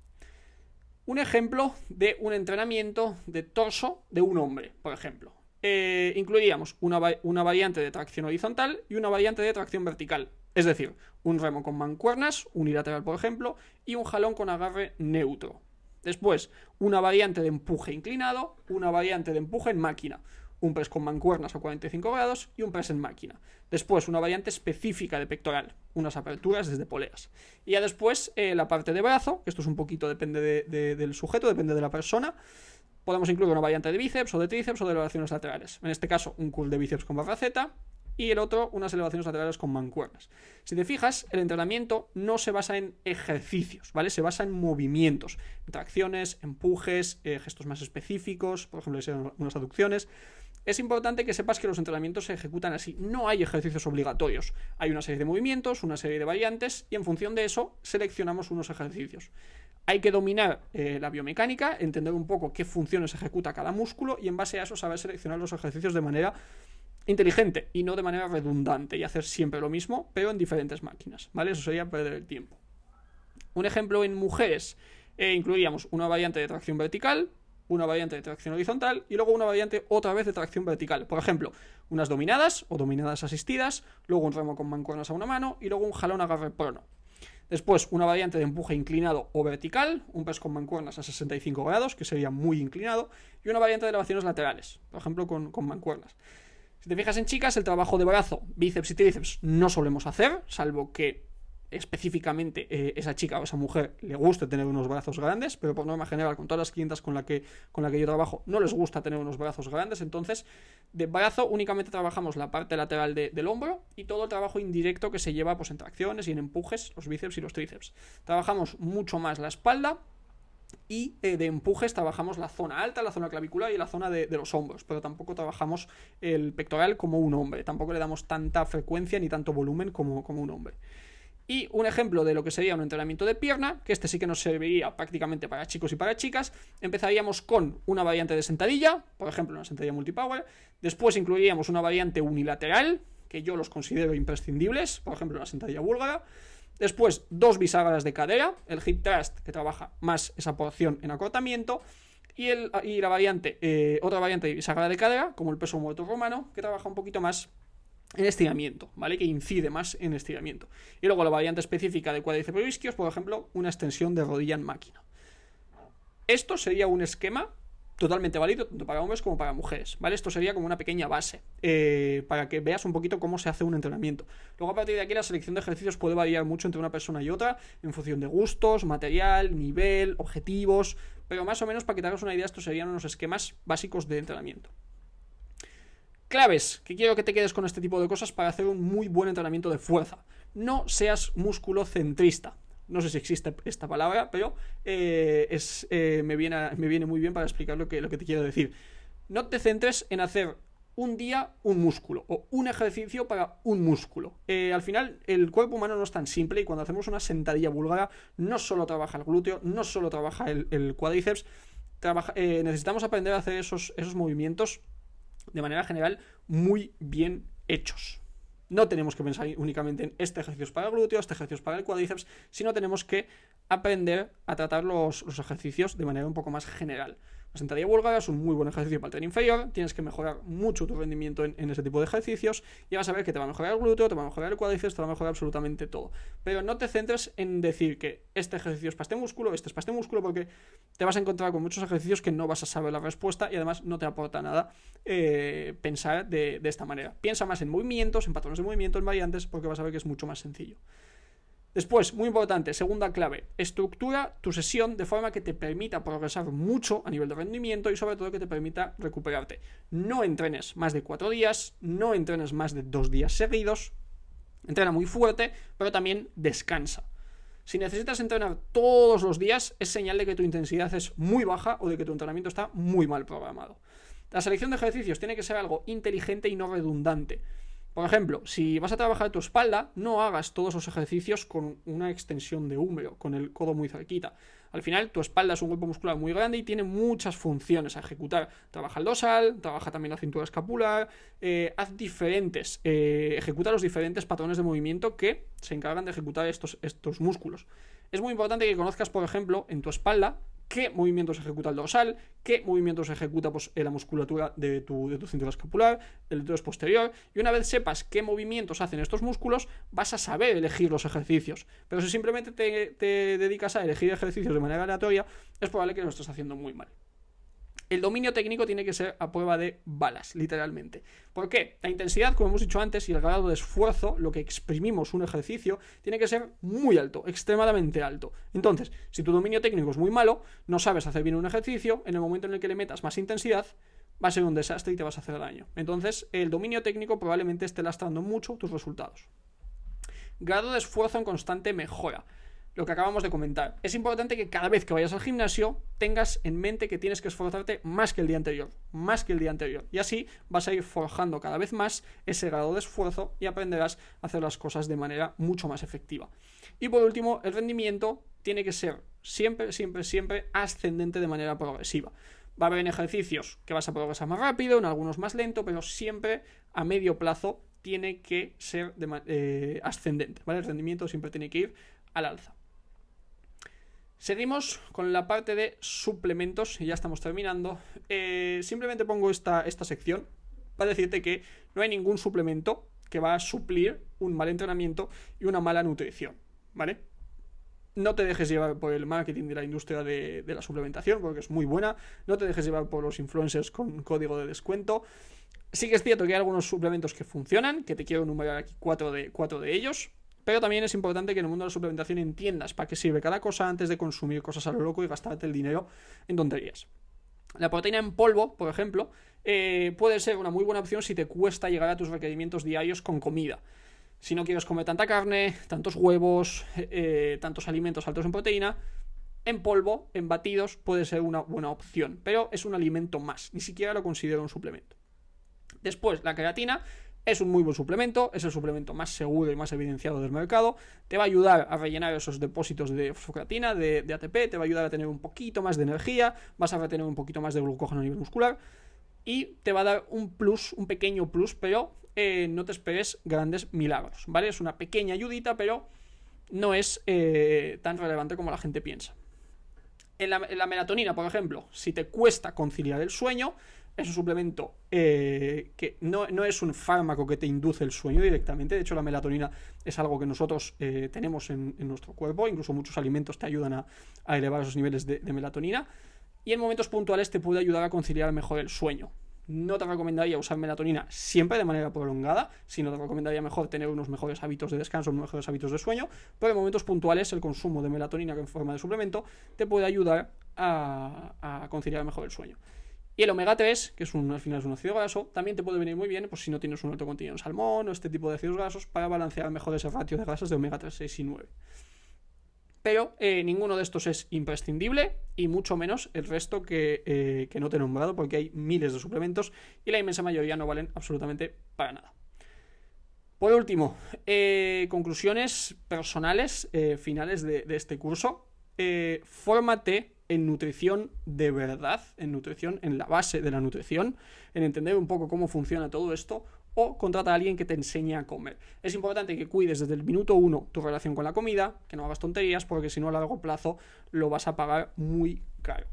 Un ejemplo de un entrenamiento de torso de un hombre, por ejemplo. Incluiríamos una variante de tracción horizontal y una variante de tracción vertical. Es decir, un remo con mancuernas, unilateral por ejemplo, y un jalón con agarre neutro. Después, una variante de empuje inclinado, una variante de empuje en máquina. Un press con mancuernas a 45 grados y un press en máquina. Después, una variante específica de pectoral, unas aperturas desde poleas. Y ya después, la parte de brazo, que esto es un poquito, depende del sujeto, depende de la persona. Podemos incluir una variante de bíceps o de tríceps o de elevaciones laterales. En este caso, un curl de bíceps con barra Z, y el otro, unas elevaciones laterales con mancuernas. Si te fijas, el entrenamiento no se basa en ejercicios, ¿vale? Se basa en movimientos, en tracciones, empujes, gestos más específicos, por ejemplo, unas aducciones. Es importante que sepas que los entrenamientos se ejecutan así. No hay ejercicios obligatorios. Hay una serie de movimientos, una serie de variantes, y en función de eso seleccionamos unos ejercicios. Hay que dominar la biomecánica, entender un poco qué funciones ejecuta cada músculo, y en base a eso saber seleccionar los ejercicios de manera inteligente y no de manera redundante, y hacer siempre lo mismo, pero en diferentes máquinas, ¿vale? Eso sería perder el tiempo. Un ejemplo en mujeres, incluiríamos una variante de tracción vertical, una variante de tracción horizontal y luego una variante otra vez de tracción vertical. Por ejemplo, unas dominadas o dominadas asistidas, luego un remo con mancuernas a una mano y luego un jalón agarre prono. Después, una variante de empuje inclinado o vertical, un press con mancuernas a 65 grados, que sería muy inclinado, y una variante de elevaciones laterales, por ejemplo con mancuernas. Si te fijas en chicas, el trabajo de brazo, bíceps y tríceps no solemos hacer, salvo que específicamente esa chica o esa mujer le guste tener unos brazos grandes, pero por norma general con todas las clientas con la que yo trabajo no les gusta tener unos brazos grandes. Entonces de brazo únicamente trabajamos la parte lateral del hombro y todo el trabajo indirecto que se lleva pues en tracciones y en empujes, los bíceps y los tríceps. Trabajamos mucho más la espalda Y de empujes trabajamos la zona alta, la zona clavicular y la zona de los hombros, pero tampoco trabajamos el pectoral como un hombre, tampoco le damos tanta frecuencia ni tanto volumen como un hombre. Y un ejemplo de lo que sería un entrenamiento de pierna, que este sí que nos serviría prácticamente para chicos y para chicas, empezaríamos con una variante de sentadilla, por ejemplo una sentadilla multipower, después incluiríamos una variante unilateral, que yo los considero imprescindibles, por ejemplo una sentadilla búlgara, después 2 bisagras de cadera, el hip thrust que trabaja más esa porción en acortamiento, y la variante, otra variante de bisagra de cadera, como el peso muerto romano, que trabaja un poquito más en estiramiento, ¿vale? Que incide más en estiramiento. Y luego la variante específica de cuádriceps o isquios, por ejemplo, una extensión de rodilla en máquina. Esto sería un esquema totalmente válido tanto para hombres como para mujeres, ¿vale? Esto sería como una pequeña base para que veas un poquito cómo se hace un entrenamiento. Luego a partir de aquí la selección de ejercicios puede variar mucho entre una persona y otra en función de gustos, material, nivel, objetivos, pero más o menos para que te hagas una idea estos serían unos esquemas básicos de entrenamiento. Claves, que quiero que te quedes con este tipo de cosas para hacer un muy buen entrenamiento de fuerza. No seas musculocentrista. No sé si existe esta palabra, pero me viene muy bien para explicar lo que te quiero decir. No te centres en hacer un día un músculo o un ejercicio para un músculo. Al final el cuerpo humano no es tan simple y cuando hacemos una sentadilla búlgara no solo trabaja el glúteo, no solo trabaja el cuádriceps, necesitamos aprender a hacer esos movimientos de manera general muy bien hechos. No tenemos que pensar únicamente en este ejercicio es para el glúteo, este ejercicio es para el cuádriceps, sino tenemos que aprender a tratar los ejercicios de manera un poco más general. La sentadilla búlgara es un muy buen ejercicio para el tren inferior, tienes que mejorar mucho tu rendimiento en ese tipo de ejercicios y vas a ver que te va a mejorar el glúteo, te va a mejorar el cuádriceps, te va a mejorar absolutamente todo. Pero no te centres en decir que este ejercicio es para este músculo, este es para este músculo, porque te vas a encontrar con muchos ejercicios que no vas a saber la respuesta y además no te aporta nada pensar de esta manera. Piensa más en movimientos, en patrones de movimiento, en variantes, porque vas a ver que es mucho más sencillo. Después, muy importante, segunda clave, estructura tu sesión de forma que te permita progresar mucho a nivel de rendimiento y sobre todo que te permita recuperarte. No entrenes más de 4 días, no entrenes más de 2 días seguidos, entrena muy fuerte, pero también descansa. Si necesitas entrenar todos los días, es señal de que tu intensidad es muy baja o de que tu entrenamiento está muy mal programado. La selección de ejercicios tiene que ser algo inteligente y no redundante. Por ejemplo, si vas a trabajar tu espalda, no hagas todos los ejercicios con una extensión de húmero, con el codo muy cerquita. Al final, tu espalda es un grupo muscular muy grande y tiene muchas funciones a ejecutar. Trabaja el dorsal, trabaja también la cintura escapular, ejecuta los diferentes patrones de movimiento que se encargan de ejecutar estos músculos. Es muy importante que conozcas, por ejemplo, en tu espalda, qué movimientos ejecuta el dorsal, qué movimientos ejecuta la musculatura de tu cintura escapular, el deltoides posterior, y una vez sepas qué movimientos hacen estos músculos, vas a saber elegir los ejercicios. Pero si simplemente te dedicas a elegir ejercicios de manera aleatoria, es probable que lo estés haciendo muy mal. El dominio técnico tiene que ser a prueba de balas, literalmente. ¿Por qué? La intensidad, como hemos dicho antes, y el grado de esfuerzo, lo que exprimimos un ejercicio, tiene que ser muy alto, extremadamente alto. Entonces, si tu dominio técnico es muy malo, no sabes hacer bien un ejercicio, en el momento en el que le metas más intensidad, va a ser un desastre y te vas a hacer daño. Entonces, el dominio técnico probablemente esté lastrando mucho tus resultados. Grado de esfuerzo en constante mejora. Lo que acabamos de comentar. Es importante que cada vez que vayas al gimnasio tengas en mente que tienes que esforzarte más que el día anterior. Y así vas a ir forjando cada vez más ese grado de esfuerzo y aprenderás a hacer las cosas de manera mucho más efectiva. Y por último, el rendimiento tiene que ser siempre ascendente de manera progresiva. Va a haber en ejercicios que vas a progresar más rápido, en algunos más lento, pero siempre a medio plazo tiene que ser ascendente, ¿vale? El rendimiento siempre tiene que ir al alza. Seguimos con la parte de suplementos y ya estamos terminando. Simplemente pongo esta sección para decirte que no hay ningún suplemento que va a suplir un mal entrenamiento y una mala nutrición, ¿vale? No te dejes llevar por el marketing de la industria de la suplementación, porque es muy buena. No te dejes llevar por los influencers con código de descuento. Sí que es cierto que hay algunos suplementos que funcionan, que te quiero enumerar aquí cuatro de ellos. Pero también es importante que en el mundo de la suplementación entiendas para qué sirve cada cosa antes de consumir cosas a lo loco y gastarte el dinero en tonterías. La proteína en polvo, por ejemplo, puede ser una muy buena opción si te cuesta llegar a tus requerimientos diarios con comida. Si no quieres comer tanta carne, tantos huevos, tantos alimentos altos en proteína, en polvo, en batidos, puede ser una buena opción, pero es un alimento más, ni siquiera lo considero un suplemento. Después, la creatina es un muy buen suplemento, es el suplemento más seguro y más evidenciado del mercado, te va a ayudar a rellenar esos depósitos de fosfocreatina, de ATP, te va a ayudar a tener un poquito más de energía, vas a retener un poquito más de glucógeno a nivel muscular y te va a dar un plus, un pequeño plus, pero no te esperes grandes milagros, ¿vale? Es una pequeña ayudita, pero no es tan relevante como la gente piensa. En la melatonina, por ejemplo, si te cuesta conciliar el sueño, es un suplemento que no es un fármaco que te induce el sueño directamente. De hecho, la melatonina es algo que nosotros tenemos en nuestro cuerpo. Incluso muchos alimentos te ayudan a elevar esos niveles de melatonina. Y en momentos puntuales te puede ayudar a conciliar mejor el sueño. No te recomendaría usar melatonina siempre de manera prolongada, sino te recomendaría mejor tener unos mejores hábitos de descanso, unos mejores hábitos de sueño, pero en momentos puntuales el consumo de melatonina en forma de suplemento te puede ayudar a conciliar mejor el sueño. Y el omega 3, que al final es un ácido graso, también te puede venir muy bien pues si no tienes un alto contenido en salmón o este tipo de ácidos grasos para balancear mejor ese ratio de grasas de omega 3, 6 y 9. Pero ninguno de estos es imprescindible y mucho menos el resto que no te he nombrado, porque hay miles de suplementos y la inmensa mayoría no valen absolutamente para nada. Por último, conclusiones personales finales de este curso. Fórmate en nutrición de verdad, en nutrición, en la base de la nutrición, en entender un poco cómo funciona todo esto, o contrata a alguien que te enseñe a comer. Es importante que cuides desde el minuto 1 tu relación con la comida, que no hagas tonterías, porque si no a largo plazo lo vas a pagar muy caro.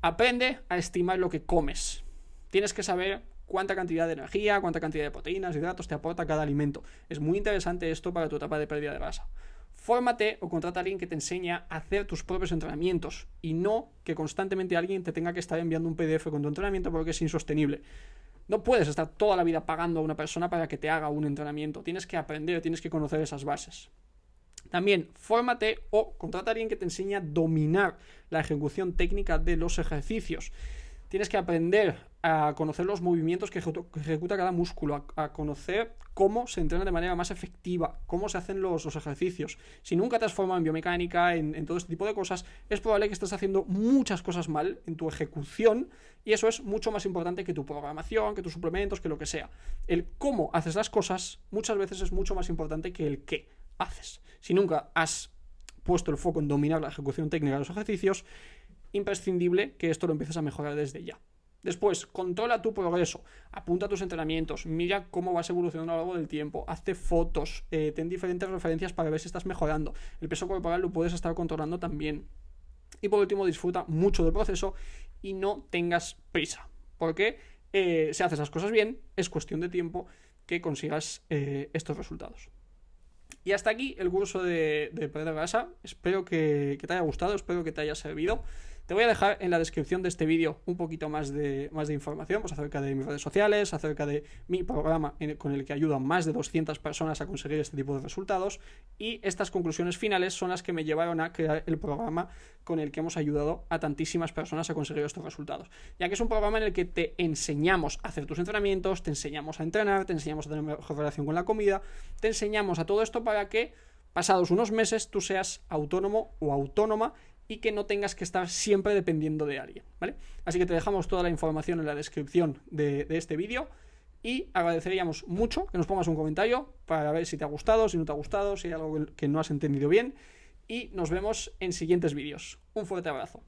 Aprende a estimar lo que comes. Tienes que saber cuánta cantidad de energía, cuánta cantidad de proteínas, hidratos te aporta cada alimento. Es muy interesante esto para tu etapa de pérdida de grasa. Fórmate o contrata a alguien que te enseñe a hacer tus propios entrenamientos y no que constantemente alguien te tenga que estar enviando un PDF con tu entrenamiento porque es insostenible. No puedes estar toda la vida pagando a una persona para que te haga un entrenamiento. Tienes que aprender, tienes que conocer esas bases. También, fórmate o contrata a alguien que te enseñe a dominar la ejecución técnica de los ejercicios. Tienes que aprender a conocer los movimientos que ejecuta cada músculo, a conocer cómo se entrena de manera más efectiva, cómo se hacen los ejercicios. Si nunca te has formado en biomecánica, en todo este tipo de cosas, es probable que estés haciendo muchas cosas mal en tu ejecución y eso es mucho más importante que tu programación, que tus suplementos, que lo que sea. El cómo haces las cosas muchas veces es mucho más importante que el qué haces. Si nunca has puesto el foco en dominar la ejecución técnica de los ejercicios, imprescindible que esto lo empieces a mejorar desde ya. Después, controla tu progreso, apunta tus entrenamientos, mira cómo vas evolucionando a lo largo del tiempo, hazte fotos, ten diferentes referencias para ver si estás mejorando. El peso corporal lo puedes estar controlando también. Y por último, disfruta mucho del proceso y no tengas prisa, porque si haces las cosas bien, es cuestión de tiempo que consigas estos resultados. Y hasta aquí el curso de perder grasa. Espero que te haya gustado, espero que te haya servido. Te voy a dejar en la descripción de este vídeo un poquito más de información pues acerca de mis redes sociales, acerca de mi programa con el que ayudo a más de 200 personas a conseguir este tipo de resultados, y estas conclusiones finales son las que me llevaron a crear el programa con el que hemos ayudado a tantísimas personas a conseguir estos resultados, ya que es un programa en el que te enseñamos a hacer tus entrenamientos, te enseñamos a entrenar, te enseñamos a tener mejor relación con la comida, te enseñamos a todo esto para que pasados unos meses tú seas autónomo o autónoma y que no tengas que estar siempre dependiendo de alguien, ¿vale? Así que te dejamos toda la información en la descripción de este vídeo y agradeceríamos mucho que nos pongas un comentario para ver si te ha gustado, si no te ha gustado, si hay algo que no has entendido bien, y nos vemos en siguientes vídeos. Un fuerte abrazo.